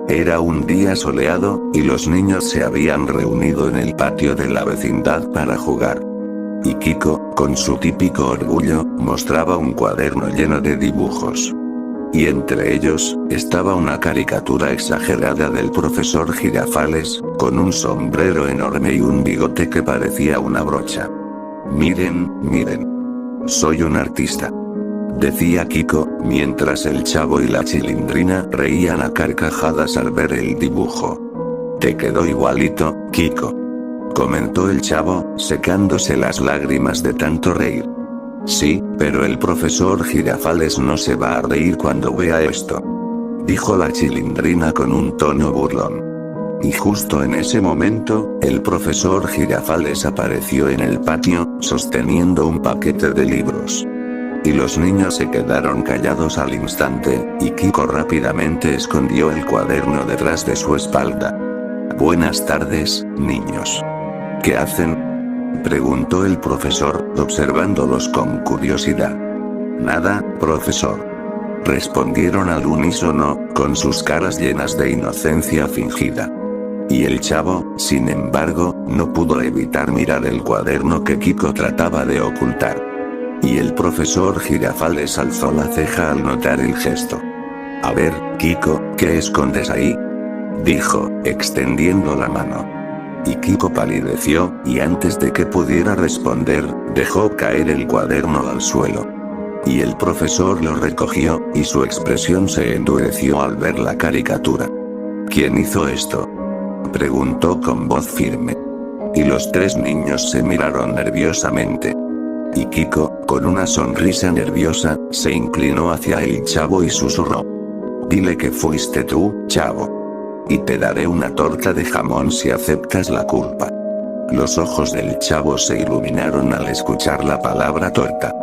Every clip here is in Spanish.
Era un día soleado, y los niños se habían reunido en el patio de la vecindad para jugar. Y Kiko, con su típico orgullo, mostraba un cuaderno lleno de dibujos. Y entre ellos, estaba una caricatura exagerada del profesor Girafales, con un sombrero enorme y un bigote que parecía una brocha. Miren, miren. Soy un artista, decía Kiko, mientras el Chavo y la Chilindrina reían a carcajadas al ver el dibujo. Te quedó igualito, Kiko, comentó el Chavo, secándose las lágrimas de tanto reír. Sí, pero el profesor Girafales no se va a reír cuando vea esto, dijo la Chilindrina con un tono burlón. Y justo en ese momento, el profesor Girafales apareció en el patio, sosteniendo un paquete de libros. Y los niños se quedaron callados al instante, y Kiko rápidamente escondió el cuaderno detrás de su espalda. Buenas tardes, niños. ¿Qué hacen?, preguntó el profesor, observándolos con curiosidad. Nada, profesor, respondieron al unísono, con sus caras llenas de inocencia fingida. Y el Chavo, sin embargo, no pudo evitar mirar el cuaderno que Kiko trataba de ocultar. Y el profesor Girafales alzó la ceja al notar el gesto. A ver, Kiko, ¿qué escondes ahí?, dijo, extendiendo la mano. Y Kiko palideció, y antes de que pudiera responder, dejó caer el cuaderno al suelo. Y el profesor lo recogió, y su expresión se endureció al ver la caricatura. ¿Quién hizo esto?, preguntó con voz firme. Y los tres niños se miraron nerviosamente. Y Kiko, con una sonrisa nerviosa, se inclinó hacia el Chavo y susurró. Dile que fuiste tú, Chavo. Y te daré una torta de jamón si aceptas la culpa. Los ojos del Chavo se iluminaron al escuchar la palabra torta.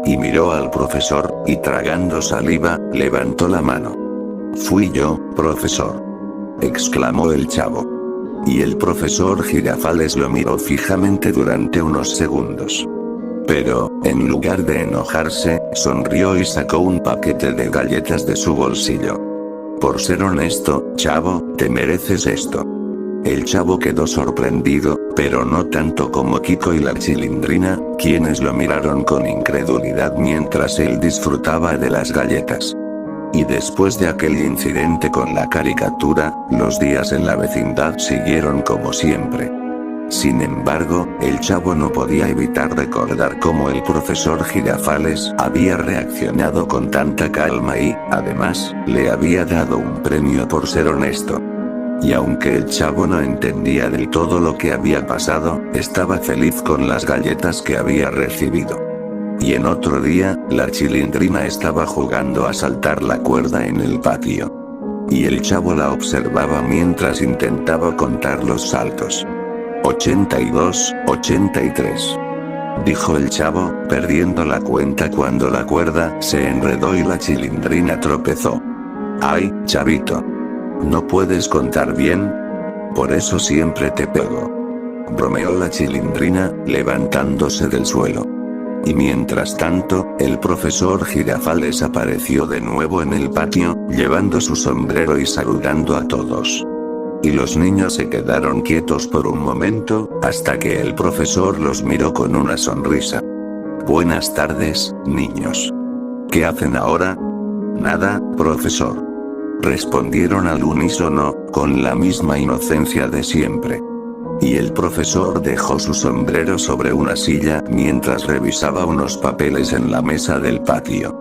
Y miró al profesor, y tragando saliva, levantó la mano. Fui yo, profesor, exclamó el Chavo. Y el profesor Girafales lo miró fijamente durante unos segundos. Pero, en lugar de enojarse, sonrió y sacó un paquete de galletas de su bolsillo. Por ser honesto, Chavo, te mereces esto. El Chavo quedó sorprendido, pero no tanto como Kiko y la Chilindrina, quienes lo miraron con incredulidad mientras él disfrutaba de las galletas. Y después de aquel incidente con la caricatura, los días en la vecindad siguieron como siempre. Sin embargo, el Chavo no podía evitar recordar cómo el profesor Girafales había reaccionado con tanta calma y, además, le había dado un premio por ser honesto. Y aunque el Chavo no entendía del todo lo que había pasado, estaba feliz con las galletas que había recibido. Y en otro día, la Chilindrina estaba jugando a saltar la cuerda en el patio. Y el Chavo la observaba mientras intentaba contar los saltos. 82, 83. Dijo el Chavo, perdiendo la cuenta cuando la cuerda se enredó y la Chilindrina tropezó. ¡Ay, Chavito! ¿No puedes contar bien? Por eso siempre te pego, bromeó la Chilindrina, levantándose del suelo. Y mientras tanto, el profesor Girafales apareció de nuevo en el patio, llevando su sombrero y saludando a todos. Y los niños se quedaron quietos por un momento, hasta que el profesor los miró con una sonrisa. Buenas tardes, niños. ¿Qué hacen ahora? Nada, profesor, respondieron al unísono, con la misma inocencia de siempre. Y el profesor dejó su sombrero sobre una silla mientras revisaba unos papeles en la mesa del patio.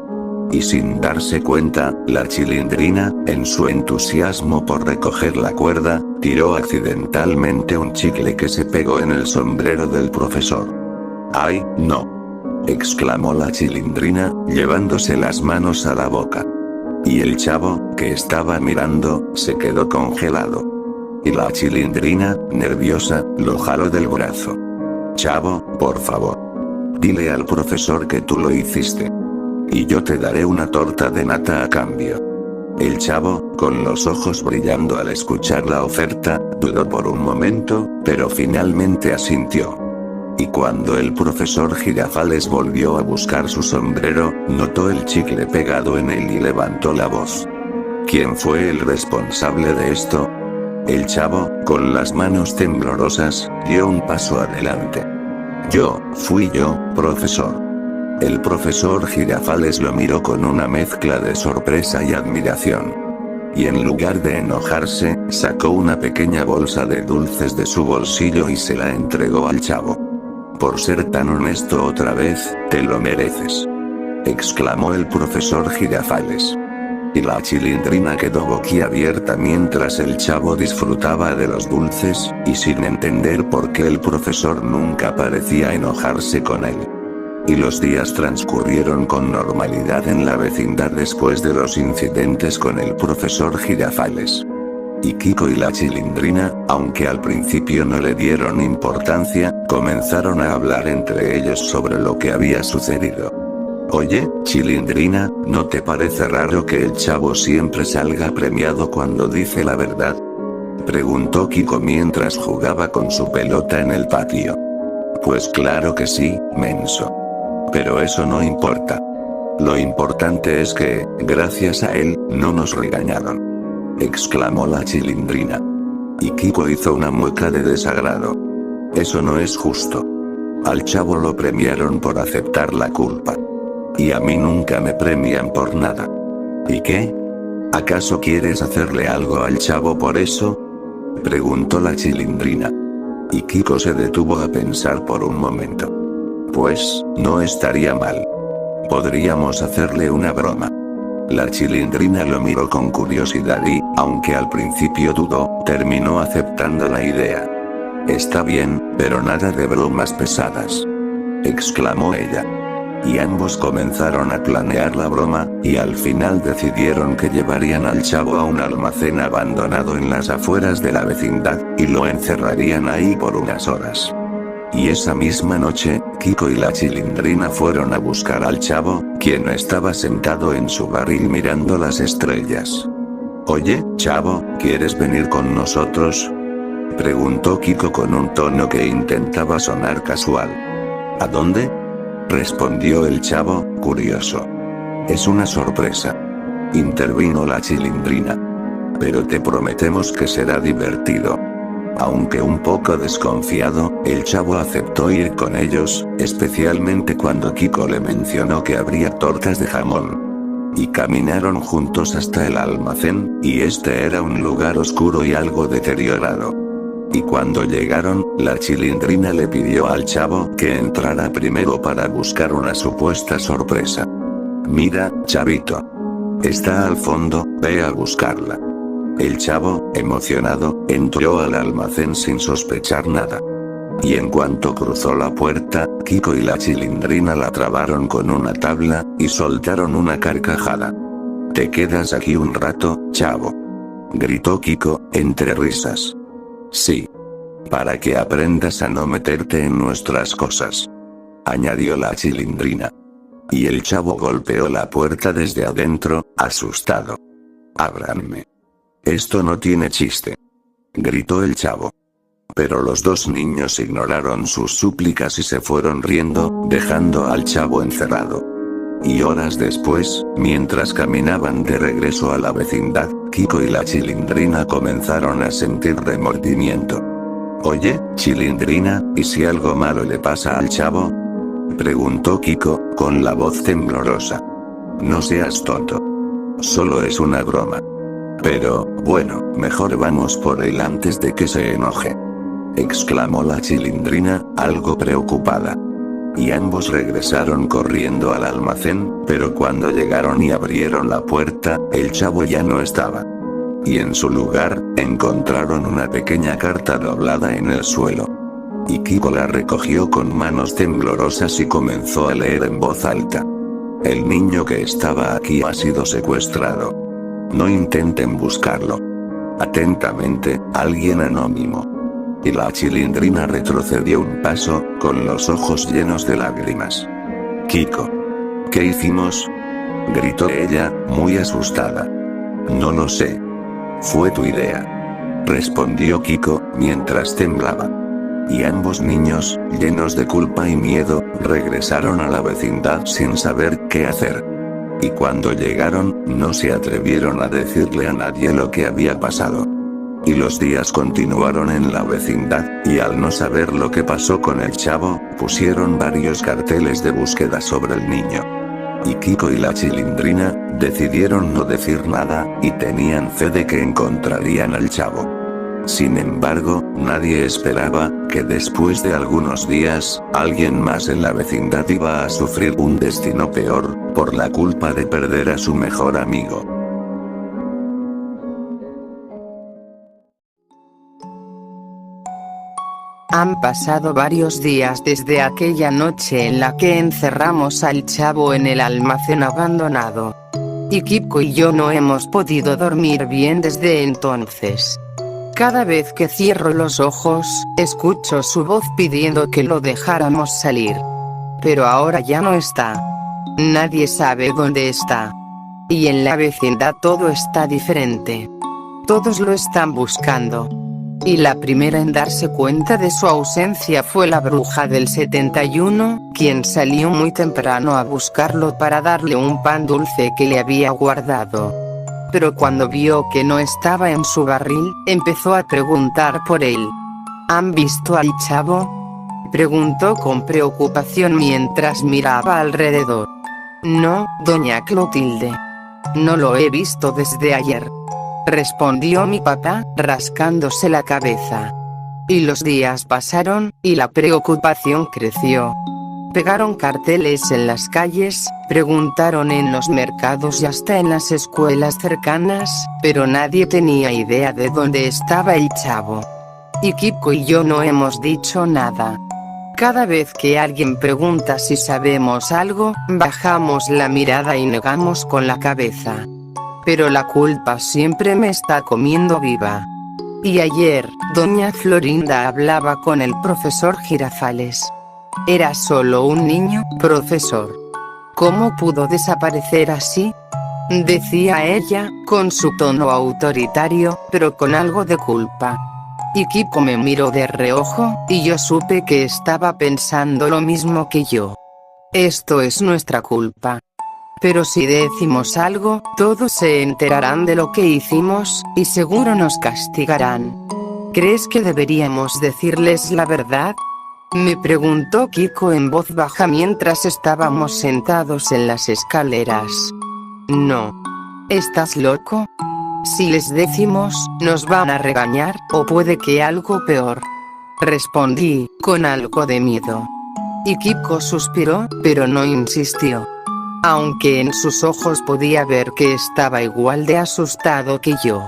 Y sin darse cuenta, la Chilindrina, en su entusiasmo por recoger la cuerda, tiró accidentalmente un chicle que se pegó en el sombrero del profesor. ¡Ay, no!, exclamó la Chilindrina, llevándose las manos a la boca. Y el Chavo, que estaba mirando, se quedó congelado. Y la Chilindrina, nerviosa, lo jaló del brazo. Chavo, por favor, dile al profesor que tú lo hiciste. Y yo te daré una torta de nata a cambio. El Chavo, con los ojos brillando al escuchar la oferta, dudó por un momento, pero finalmente asintió. Y cuando el profesor Girafales volvió a buscar su sombrero, notó el chicle pegado en él y levantó la voz. ¿Quién fue el responsable de esto? El chavo, con las manos temblorosas, dio un paso adelante. Fui yo, profesor. El profesor Girafales lo miró con una mezcla de sorpresa y admiración. Y en lugar de enojarse, sacó una pequeña bolsa de dulces de su bolsillo y se la entregó al chavo. Por ser tan honesto otra vez, te lo mereces, exclamó el profesor Girafales. Y la Chilindrina quedó boquiabierta mientras el chavo disfrutaba de los dulces, y sin entender por qué el profesor nunca parecía enojarse con él. Y los días transcurrieron con normalidad en la vecindad después de los incidentes con el profesor Girafales. Y Kiko y la Chilindrina, aunque al principio no le dieron importancia, comenzaron a hablar entre ellos sobre lo que había sucedido. Oye, Chilindrina, ¿no te parece raro que el chavo siempre salga premiado cuando dice la verdad? Preguntó Kiko mientras jugaba con su pelota en el patio. Pues claro que sí, menso. Pero eso no importa. Lo importante es que, gracias a él, no nos regañaron, exclamó la Chilindrina. Y Kiko hizo una mueca de desagrado. Eso no es justo. Al chavo lo premiaron por aceptar la culpa. Y a mí nunca me premian por nada. ¿Y qué? ¿Acaso quieres hacerle algo al chavo por eso? Preguntó la Chilindrina. Y Kiko se detuvo a pensar por un momento. Pues, no estaría mal. Podríamos hacerle una broma. La Chilindrina lo miró con curiosidad y, aunque al principio dudó, terminó aceptando la idea. Está bien, pero nada de bromas pesadas, exclamó ella. Y ambos comenzaron a planear la broma, y al final decidieron que llevarían al chavo a un almacén abandonado en las afueras de la vecindad, y lo encerrarían ahí por unas horas. Y esa misma noche, Kiko y la Chilindrina fueron a buscar al chavo, quien estaba sentado en su barril mirando las estrellas. Oye, chavo, ¿quieres venir con nosotros? Preguntó Kiko con un tono que intentaba sonar casual. ¿A dónde? Respondió el chavo, curioso. Es una sorpresa, intervino la Chilindrina. Pero te prometemos que será divertido. Aunque un poco desconfiado, el chavo aceptó ir con ellos, especialmente cuando Kiko le mencionó que habría tortas de jamón. Y caminaron juntos hasta el almacén, y este era un lugar oscuro y algo deteriorado. Y cuando llegaron, la Chilindrina le pidió al chavo que entrara primero para buscar una supuesta sorpresa. Mira, chavito. Está al fondo, ve a buscarla. El chavo, emocionado, entró al almacén sin sospechar nada. Y en cuanto cruzó la puerta, Kiko y la Chilindrina la trabaron con una tabla, y soltaron una carcajada. ¿Te quedas aquí un rato, chavo?, gritó Kiko, entre risas. Sí. Para que aprendas a no meterte en nuestras cosas, añadió la Chilindrina. Y el chavo golpeó la puerta desde adentro, asustado. Ábranme. Esto no tiene chiste, gritó el chavo. Pero los dos niños ignoraron sus súplicas y se fueron riendo, dejando al chavo encerrado. Y horas después, mientras caminaban de regreso a la vecindad, Kiko y la Chilindrina comenzaron a sentir remordimiento. Oye, Chilindrina, ¿y si algo malo le pasa al chavo?, preguntó Kiko, con la voz temblorosa. No seas tonto. Solo es una broma. Pero, bueno, mejor vamos por él antes de que se enoje, exclamó la Chilindrina, algo preocupada. Y ambos regresaron corriendo al almacén, pero cuando llegaron y abrieron la puerta, el chavo ya no estaba. Y en su lugar, encontraron una pequeña carta doblada en el suelo. Y Kiko la recogió con manos temblorosas y comenzó a leer en voz alta. El niño que estaba aquí ha sido secuestrado. No intenten buscarlo. Atentamente, alguien anónimo. Y la Chilindrina retrocedió un paso, con los ojos llenos de lágrimas. Kiko. ¿Qué hicimos?, gritó ella, muy asustada. No lo sé. Fue tu idea, respondió Kiko, mientras temblaba. Y ambos niños, llenos de culpa y miedo, regresaron a la vecindad sin saber qué hacer. Y cuando llegaron, no se atrevieron a decirle a nadie lo que había pasado. Y los días continuaron en la vecindad, y al no saber lo que pasó con el chavo, pusieron varios carteles de búsqueda sobre el niño. Y Kiko y la Chilindrina decidieron no decir nada, y tenían fe de que encontrarían al chavo. Sin embargo, nadie esperaba que después de algunos días, alguien más en la vecindad iba a sufrir un destino peor, por la culpa de perder a su mejor amigo. Han pasado varios días desde aquella noche en la que encerramos al chavo en el almacén abandonado. Y Kiko y yo no hemos podido dormir bien desde entonces. Cada vez que cierro los ojos, escucho su voz pidiendo que lo dejáramos salir. Pero ahora ya no está. Nadie sabe dónde está. Y en la vecindad todo está diferente. Todos lo están buscando. Y la primera en darse cuenta de su ausencia fue la bruja del 71, quien salió muy temprano a buscarlo para darle un pan dulce que le había guardado. Pero cuando vio que no estaba en su barril, empezó a preguntar por él. ¿Han visto al chavo?, preguntó con preocupación mientras miraba alrededor. No, doña Clotilde. No lo he visto desde ayer, respondió mi papá, rascándose la cabeza. Y los días pasaron, y la preocupación creció. Pegaron carteles en las calles, preguntaron en los mercados y hasta en las escuelas cercanas, pero nadie tenía idea de dónde estaba el chavo. Y Kiko y yo no hemos dicho nada. Cada vez que alguien pregunta si sabemos algo, bajamos la mirada y negamos con la cabeza. Pero la culpa siempre me está comiendo viva. Y ayer, doña Florinda hablaba con el profesor Girafales. Era solo un niño, profesor. ¿Cómo pudo desaparecer así?, decía ella, con su tono autoritario, pero con algo de culpa. Y Kiko me miró de reojo, y yo supe que estaba pensando lo mismo que yo. Esto es nuestra culpa. Pero si decimos algo, todos se enterarán de lo que hicimos, y seguro nos castigarán. ¿Crees que deberíamos decirles la verdad?, me preguntó Kiko en voz baja mientras estábamos sentados en las escaleras. No. ¿Estás loco? Si les decimos, nos van a regañar, o puede que algo peor, respondí, con algo de miedo. Y Kiko suspiró, pero no insistió. Aunque en sus ojos podía ver que estaba igual de asustado que yo.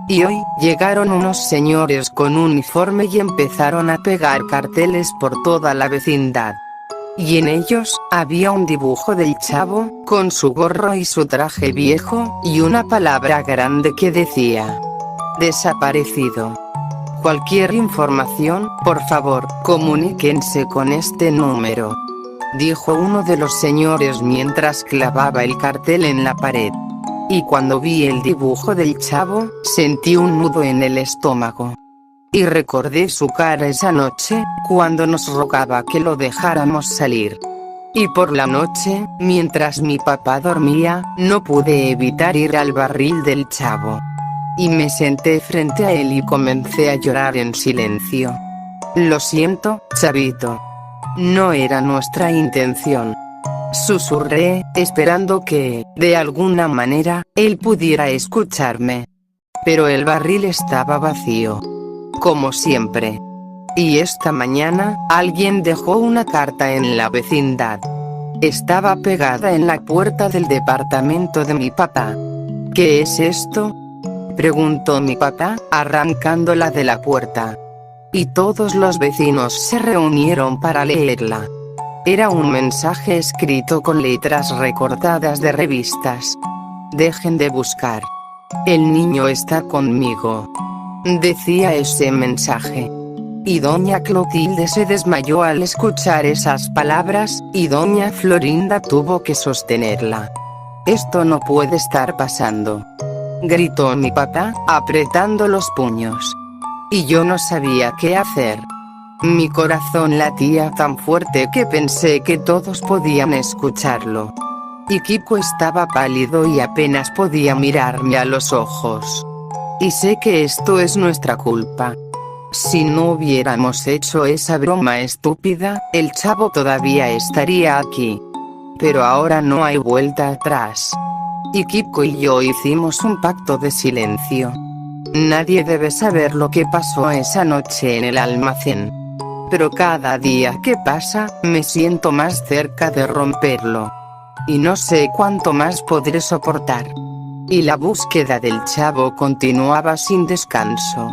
Y hoy, llegaron unos señores con uniforme y empezaron a pegar carteles por toda la vecindad. Y en ellos, había un dibujo del chavo, con su gorro y su traje viejo, y una palabra grande que decía: desaparecido. Cualquier información, por favor, comuníquense con este número, dijo uno de los señores mientras clavaba el cartel en la pared. Y cuando vi el dibujo del chavo, sentí un nudo en el estómago. Y recordé su cara esa noche, cuando nos rogaba que lo dejáramos salir. Y por la noche, mientras mi papá dormía, no pude evitar ir al barril del chavo. Y me senté frente a él y comencé a llorar en silencio. Lo siento, chavito. No era nuestra intención, susurré, esperando que, de alguna manera, él pudiera escucharme. Pero el barril estaba vacío, como siempre. Y esta mañana, alguien dejó una carta en la vecindad. Estaba pegada en la puerta del departamento de mi papá. ¿Qué es esto?, preguntó mi papá, arrancándola de la puerta. Y todos los vecinos se reunieron para leerla. Era un mensaje escrito con letras recortadas de revistas. Dejen de buscar. El niño está conmigo, decía ese mensaje. Y doña Clotilde se desmayó al escuchar esas palabras, y doña Florinda tuvo que sostenerla. Esto no puede estar pasando, gritó mi papá, apretando los puños. Y yo no sabía qué hacer. Mi corazón latía tan fuerte que pensé que todos podían escucharlo. Y Kiko estaba pálido y apenas podía mirarme a los ojos. Y sé que esto es nuestra culpa. Si no hubiéramos hecho esa broma estúpida, el chavo todavía estaría aquí. Pero ahora no hay vuelta atrás. Y Kiko y yo hicimos un pacto de silencio. Nadie debe saber lo que pasó esa noche en el almacén. Pero cada día que pasa, me siento más cerca de romperlo. Y no sé cuánto más podré soportar. Y la búsqueda del chavo continuaba sin descanso.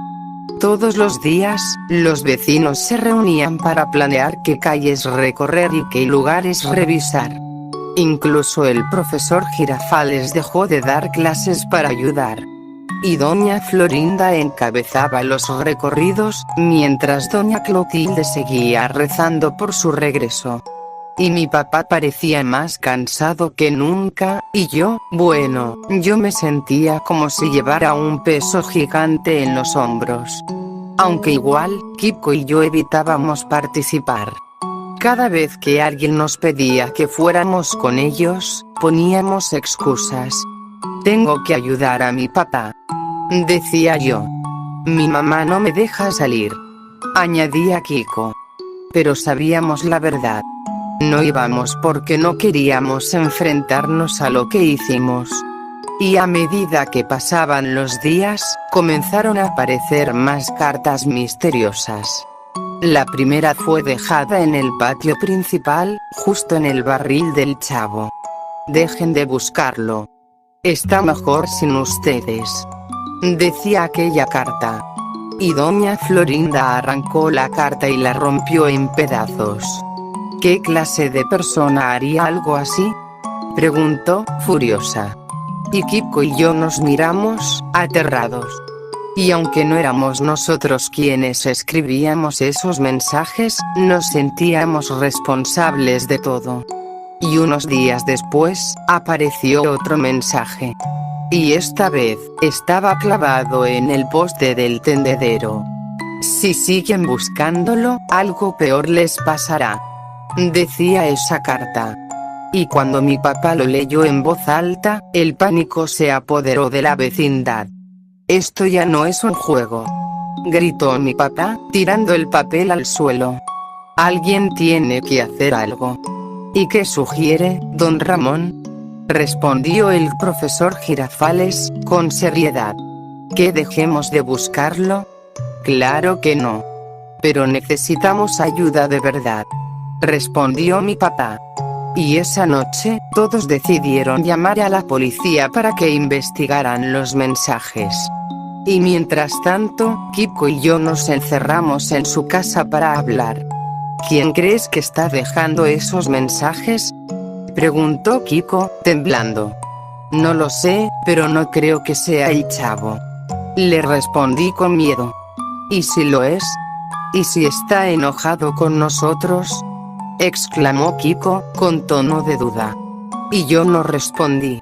Todos los días, los vecinos se reunían para planear qué calles recorrer y qué lugares revisar. Incluso el profesor Girafales dejó de dar clases para ayudar. Y doña Florinda encabezaba los recorridos, mientras doña Clotilde seguía rezando por su regreso. Y mi papá parecía más cansado que nunca, y yo me sentía como si llevara un peso gigante en los hombros. Aunque igual, Kiko y yo evitábamos participar. Cada vez que alguien nos pedía que fuéramos con ellos, poníamos excusas. Tengo que ayudar a mi papá, decía yo. Mi mamá no me deja salir, añadía Kiko. Pero sabíamos la verdad. No íbamos porque no queríamos enfrentarnos a lo que hicimos. Y a medida que pasaban los días, comenzaron a aparecer más cartas misteriosas. La primera fue dejada en el patio principal, justo en el barril del chavo. Dejen de buscarlo. Está mejor sin ustedes, decía aquella carta. Y doña Florinda arrancó la carta y la rompió en pedazos. ¿Qué clase de persona haría algo así?, preguntó, furiosa. Y Kiko y yo nos miramos, aterrados. Y aunque no éramos nosotros quienes escribíamos esos mensajes, nos sentíamos responsables de todo. Y unos días después, apareció otro mensaje. Y esta vez, estaba clavado en el poste del tendedero. Si siguen buscándolo, algo peor les pasará, decía esa carta. Y cuando mi papá lo leyó en voz alta, el pánico se apoderó de la vecindad. Esto ya no es un juego, gritó mi papá, tirando el papel al suelo. Alguien tiene que hacer algo. ¿Y qué sugiere, don Ramón?, respondió el profesor Girafales, con seriedad. ¿Que dejemos de buscarlo? Claro que no. Pero necesitamos ayuda de verdad, respondió mi papá. Y esa noche, todos decidieron llamar a la policía para que investigaran los mensajes. Y mientras tanto, Kiko y yo nos encerramos en su casa para hablar. ¿Quién crees que está dejando esos mensajes?, preguntó Kiko, temblando. No lo sé, pero no creo que sea el chavo, le respondí con miedo. ¿Y si lo es? ¿Y si está enojado con nosotros?, exclamó Kiko, con tono de duda. Y yo no respondí.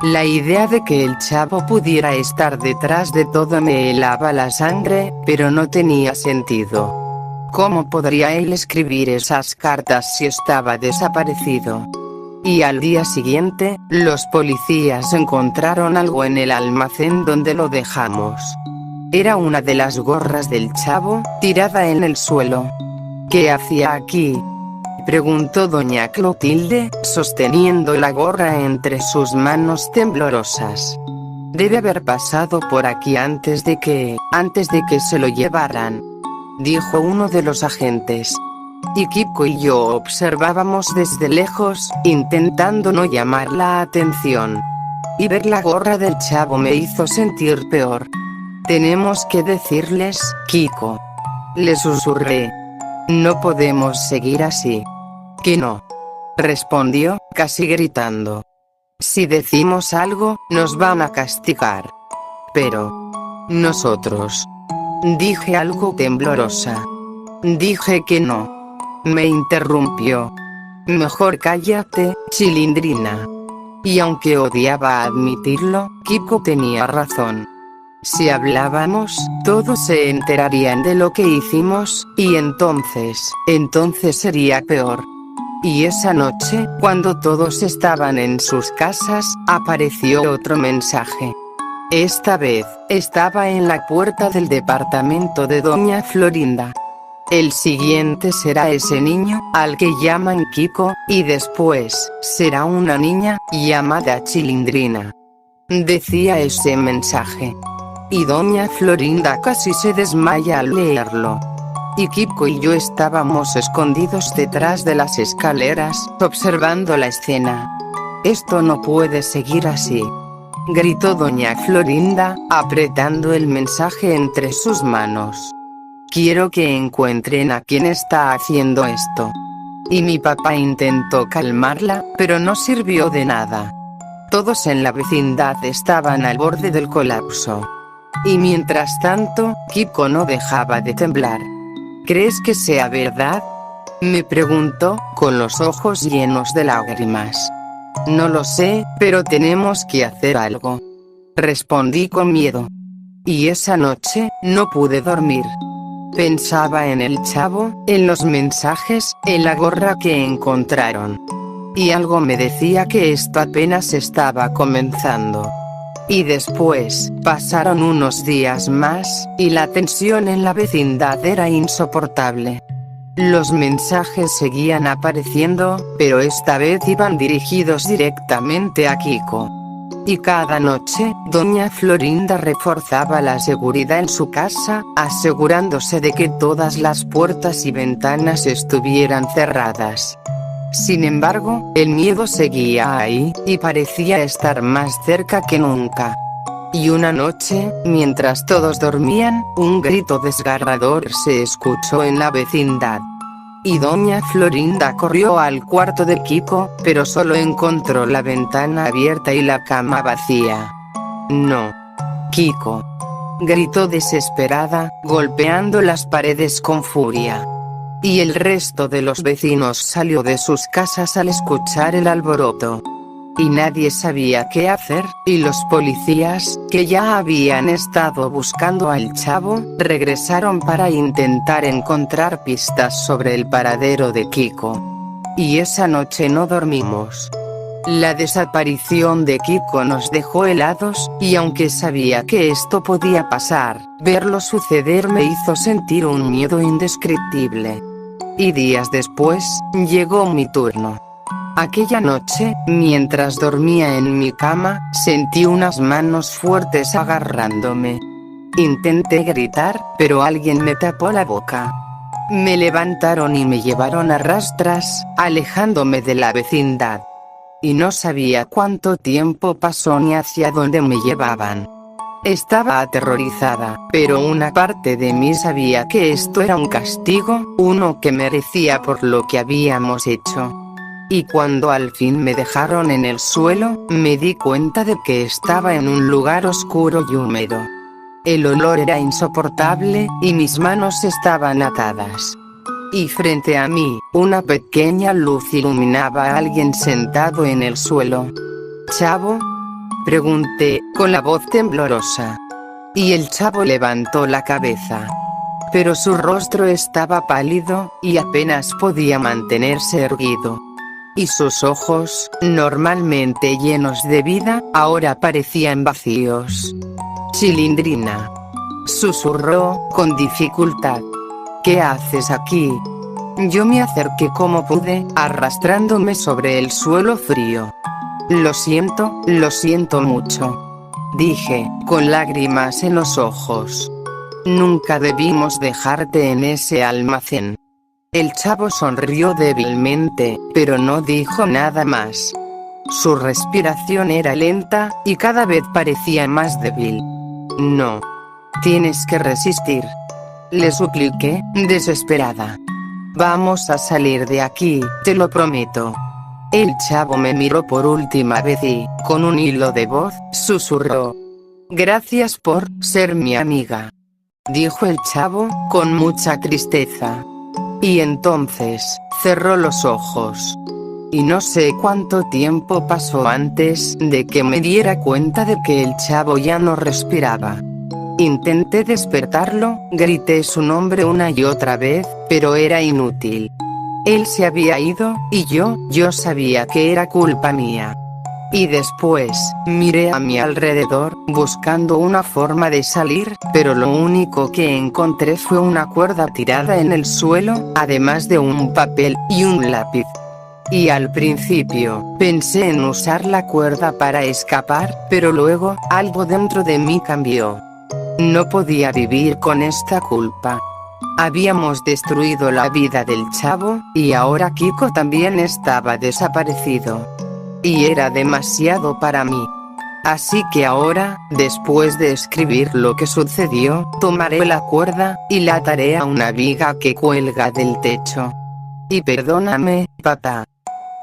La idea de que el chavo pudiera estar detrás de todo me helaba la sangre, pero no tenía sentido. ¿Cómo podría él escribir esas cartas si estaba desaparecido? Y al día siguiente, los policías encontraron algo en el almacén donde lo dejamos. Era una de las gorras del chavo, tirada en el suelo. ¿Qué hacía aquí?, preguntó doña Clotilde, sosteniendo la gorra entre sus manos temblorosas. Debe haber pasado por aquí antes de que se lo llevaran, dijo uno de los agentes. Y Kiko y yo observábamos desde lejos, intentando no llamar la atención. Y ver la gorra del chavo me hizo sentir peor. Tenemos que decirles, Kiko, le susurré. No podemos seguir así. Que no, respondió, casi gritando. Si decimos algo, nos van a castigar. Pero nosotros, dije algo temblorosa. Dije que no. Me interrumpió. Mejor cállate, chilindrina. Y aunque odiaba admitirlo, Kiko tenía razón. Si hablábamos, todos se enterarían de lo que hicimos, y entonces sería peor. Y esa noche, cuando todos estaban en sus casas, apareció otro mensaje. Esta vez, estaba en la puerta del departamento de doña Florinda. El siguiente será ese niño, al que llaman Kiko, y después, será una niña, llamada Chilindrina. Decía ese mensaje. Y doña Florinda casi se desmaya al leerlo. Y Kiko y yo estábamos escondidos detrás de las escaleras, observando la escena. «Esto no puede seguir así», gritó doña Florinda, apretando el mensaje entre sus manos. «Quiero que encuentren a quien está haciendo esto». Y mi papá intentó calmarla, pero no sirvió de nada. Todos en la vecindad estaban al borde del colapso. Y mientras tanto, Kiko no dejaba de temblar. «¿Crees que sea verdad?», me preguntó, con los ojos llenos de lágrimas. «No lo sé, pero tenemos que hacer algo», respondí con miedo. Y esa noche, no pude dormir. Pensaba en el chavo, en los mensajes, en la gorra que encontraron. Y algo me decía que esto apenas estaba comenzando. Y después, pasaron unos días más, y la tensión en la vecindad era insoportable. Los mensajes seguían apareciendo, pero esta vez iban dirigidos directamente a Kiko. Y cada noche, doña Florinda reforzaba la seguridad en su casa, asegurándose de que todas las puertas y ventanas estuvieran cerradas. Sin embargo, el miedo seguía ahí, y parecía estar más cerca que nunca. Y una noche, mientras todos dormían, un grito desgarrador se escuchó en la vecindad. Y doña Florinda corrió al cuarto de Kiko, pero solo encontró la ventana abierta y la cama vacía. «No. Kiko», gritó desesperada, golpeando las paredes con furia. Y el resto de los vecinos salió de sus casas al escuchar el alboroto. Y nadie sabía qué hacer, y los policías, que ya habían estado buscando al chavo, regresaron para intentar encontrar pistas sobre el paradero de Kiko. Y esa noche no dormimos. La desaparición de Kiko nos dejó helados, y aunque sabía que esto podía pasar, verlo suceder me hizo sentir un miedo indescriptible. Y días después, llegó mi turno. Aquella noche, mientras dormía en mi cama, sentí unas manos fuertes agarrándome. Intenté gritar, pero alguien me tapó la boca. Me levantaron y me llevaron a rastras, alejándome de la vecindad. Y no sabía cuánto tiempo pasó ni hacia dónde me llevaban. Estaba aterrorizada, pero una parte de mí sabía que esto era un castigo, uno que merecía por lo que habíamos hecho. Y cuando al fin me dejaron en el suelo, me di cuenta de que estaba en un lugar oscuro y húmedo. El olor era insoportable, y mis manos estaban atadas. Y frente a mí, una pequeña luz iluminaba a alguien sentado en el suelo. «¿Chavo?», pregunté, con la voz temblorosa. Y el chavo levantó la cabeza. Pero su rostro estaba pálido, y apenas podía mantenerse erguido. Y sus ojos, normalmente llenos de vida, ahora parecían vacíos. «Chilindrina», susurró, con dificultad. «¿Qué haces aquí?». Yo me acerqué como pude, arrastrándome sobre el suelo frío. lo siento mucho», dije, con lágrimas en los ojos. «Nunca debimos dejarte en ese almacén». El chavo sonrió débilmente, pero no dijo nada más. Su respiración era lenta, y cada vez parecía más débil. «No. Tienes que resistir», le supliqué, desesperada. «Vamos a salir de aquí, te lo prometo». El chavo me miró por última vez y, con un hilo de voz, susurró: «Gracias por ser mi amiga», dijo el chavo, con mucha tristeza. Y entonces, cerró los ojos. Y no sé cuánto tiempo pasó antes de que me diera cuenta de que el chavo ya no respiraba. Intenté despertarlo, grité su nombre una y otra vez, pero era inútil. Él se había ido, y yo sabía que era culpa mía. Y después, miré a mi alrededor, buscando una forma de salir, pero lo único que encontré fue una cuerda tirada en el suelo, además de un papel y un lápiz. Y al principio, pensé en usar la cuerda para escapar, pero luego, algo dentro de mí cambió. No podía vivir con esta culpa. Habíamos destruido la vida del chavo, y ahora Kiko también estaba desaparecido. Y era demasiado para mí. Así que ahora, después de escribir lo que sucedió, tomaré la cuerda, y la ataré a una viga que cuelga del techo. Y perdóname, papá.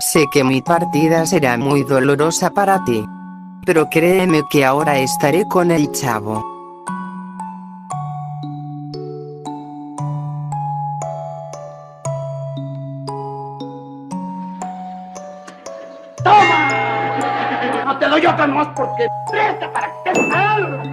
Sé que mi partida será muy dolorosa para ti. Pero créeme que ahora estaré con el chavo. ¡Toma! No te doy otra más porque presta para que te salga.